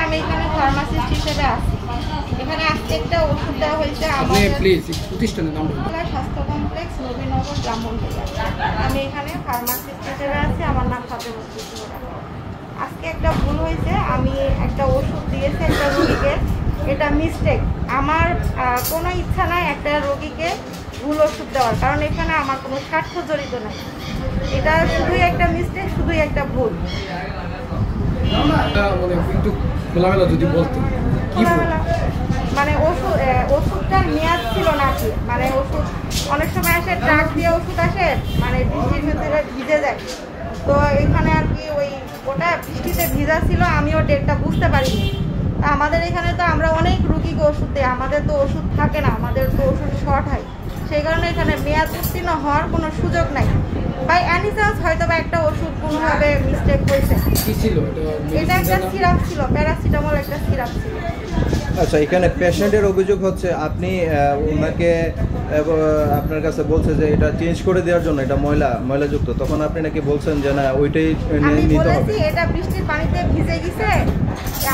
আমি এখানে ফার্মাসিস্ট হিসেবে আছি। এখানে আজকে একটা ওষুধ দেওয়া হয়েছে স্বাস্থ্য কমপ্লেক্স নবীনগর ব্রাহ্মণবাড়িয়া। আমি এখানে ফার্মাসিস্ট হিসেবে আছি, আমার নাম ফাতেমা। আজকে একটা ভুল হয়েছে, আমি একটা ওষুধ দিয়েছি একটা রোগীকে, এটা মিস্টেক। আমার কোনো ইচ্ছা নাই একটা রোগীকে ভুল ওষুধ দেওয়ার, কারণ এখানে আমার কোনো স্বার্থ জড়িত নাই। এটা শুধুই একটা মিস্টেক, শুধুই একটা ভুল। মানে ওষুধটার মেয়াদ ছিল নাকি, মানে ওষুধ অনেক সময় আসে ট্রাক দিয়ে ওষুধ আসে, মানে বৃষ্টির ভিতরে ভিজে যায়, তো এখানে আর কি ওটা বৃষ্টিতে ভিজা ছিল, আমিও ডেটটা বুঝতে পারিনি। আমাদের এখানে তো আমরা অনেক রুগীকে ওষুধ দিই, আমাদের তো ওষুধ থাকে না, আমাদের তো ওষুধ শর্ট হয়, সেই কারণে এখানে মেয়াদ উত্তীর্ণ হওয়ার কোনো সুযোগ নাই। বাই এনি চান্স হয়তো বা একটা ওষুধ কোনোভাবে মিস্টেক হয়েছে। এটা একটা সিরাপ ছিল, প্যারাসিটামল একটা সিরাপ ছিল। আচ্ছা, এখানে পেশেন্টের অভিযোগ হচ্ছে আপনি ওনাকে আপনার কাছে বলছে যে এটা চেঞ্জ করে দেওয়ার জন্য, এটা ময়লাযুক্ত, তখন আপনি নাকি বলছেন যে না ওইটাই নিতে হবে। এটা বৃষ্টির পানিতে ভিজে গেছে,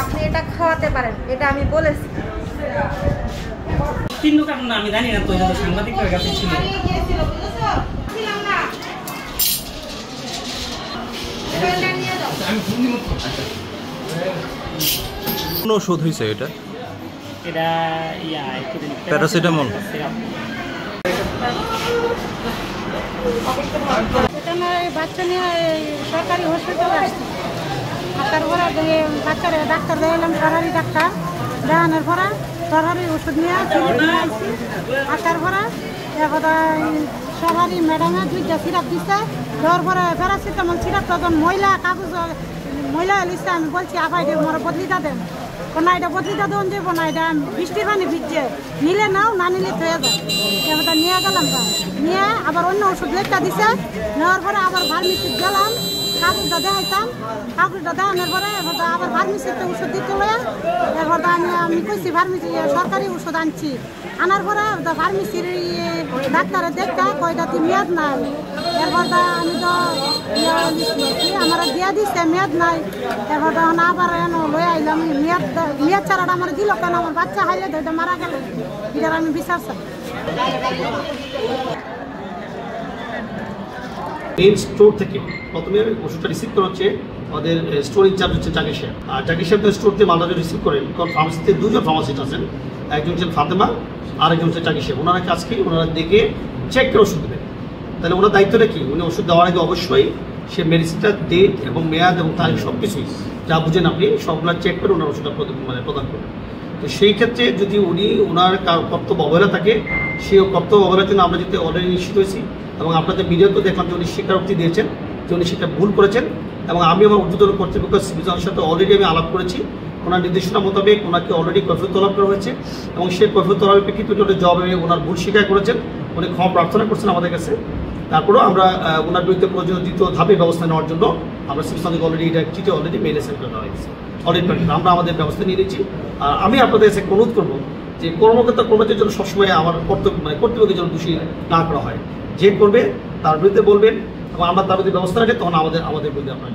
আপনি এটা খাওয়াতে পারেন, এটা আমি বলেছি। তিন কারণ আমি জানি না, তো এটা সাংবাদিকের কাছে ছিল। কোন ওষুধ হয়েছে এটা? এটা প্যারাসিটামল। বাচ্চা নিয়ে সরকারি হসপিটালে আসছে, তারপরে বাচ্চারা ডাক্তার দেখালাম, সরকারি ডাক্তার দেখানোর পরে সরকারি ওষুধ নিয়ে আসছি, আর তারপরে সরকারি ম্যাডামে দুইটা সিরাপ দিচ্ছে, দেওয়ার পরে প্যারাসিটামল সিরাপ তখন ময়লা লিখছে। আমি বলছি আবার এটা মোর বদলিটা দেন, না এটা বদলিটা দেন যাবো না, এটা বৃষ্টির পানি ভিজছে, নিলে নাও, না নিলে থয়ে যায়। এবার নিয়ে গেলাম, নিয়ে আবার অন্য ওষুধ লেখা দিছে, নেওয়ার পরে আবার ফার্মেসি গেলাম, কাগজটা দেখাইতাম, কাগজটা দেখানোর পরে এবার আবার ফার্মেসিতে ওষুধ দিতে হলে এবার আমি কইছি ফার্মেসি সরকারি ওষুধ আনছি, আনার পরে ফার্মেসির ডাক্তারে দেখা কয়টাতে মেয়াদ নাই, এরপর আমি তো আমার দিয়া দিচ্ছে মেয়াদ নাই, এরপর তখন আবার লয়ে আইলাম, মেয়াদ ছাড়াটা আমার দিল কেন, আমার বাচ্চা হাইলে তো এটা মারা গেল, এটার আমি বিচার চাই। মেইন স্টোর থেকে প্রথমে ওষুধটা রিসিভ করা হচ্ছে আমাদের স্টোর ইনচার্জ হচ্ছে জাকির সাহেব, আর জাকির সাহেব স্টোর থেকে মালটা রিসিভ করেন, কারণ ফার্মাসিতে দুজন ফার্মাসিস্ট আছেন, একজন হচ্ছেন ফাতেমা আর একজন হচ্ছে জাকির সাহেব। ওনারা কাজ কি, ওনারা দেখে চেক করে ওষুধ দেবেন। তাহলে ওনার দায়িত্বটা কি, উনি ওষুধ দেওয়ার আগে অবশ্যই সে মেডিসিনটার ডেট এবং মেয়াদ এবং তারিখ সব কিছুই যা বুঝেন আপনি সবগুলো চেক করে ওনার ওষুধটা প্রদান করবেন। তো সেই ক্ষেত্রে যদি ওনার কর্তব্য অবহেলা থাকে, সেই কর্তব্য অবহেলার জন্য আমরা যেতে অলরেডি নিশ্চিত হয়েছি, এবং আপনাদের ভিডিওতে দেখলাম যে উনি স্বীকারোক্তি দিয়েছেন যে উনি সেটা ভুল করেছেন, এবং আমি আমার ঊর্ধ্বতন কর্তৃপক্ষ সিভিলের সাথে অলরেডি আমি আলাপ করেছি, ওনার নির্দেশনা মোতাবেক ওনাকে অলরেডি কৈফিয়ত তলব করা হয়েছে, এবং সেই কৈফিয়ত তলবের প্রেক্ষিতে জবাবে ওনার ভুল স্বীকার করেছেন, উনি ক্ষমা প্রার্থনা করছেন আমাদের কাছে। তারপরেও আমরা ওনার বিরুদ্ধে প্রয়োজনীয় দ্বিতীয় ধাপে ব্যবস্থা নেওয়ার জন্য আমরা সিভিল অলরেডি এটা চিঠি অলরেডি মেইলে সেন্ড করা হয়েছে, অলরেডি আমরা আমাদের ব্যবস্থা নিয়ে নিচ্ছি। আর আমি আপনাদের কাছে অনুরোধ করবো যে কর্মচারীর জন্য সবসময় আমার কর্তৃপক্ষের জন্য দোষী না করা হয়, যে করবে তার বিরুদ্ধে বলবেন, এবং আমরা তার বিরুদ্ধে ব্যবস্থা রাখি, তখন আমাদের বিরুদ্ধে আপনার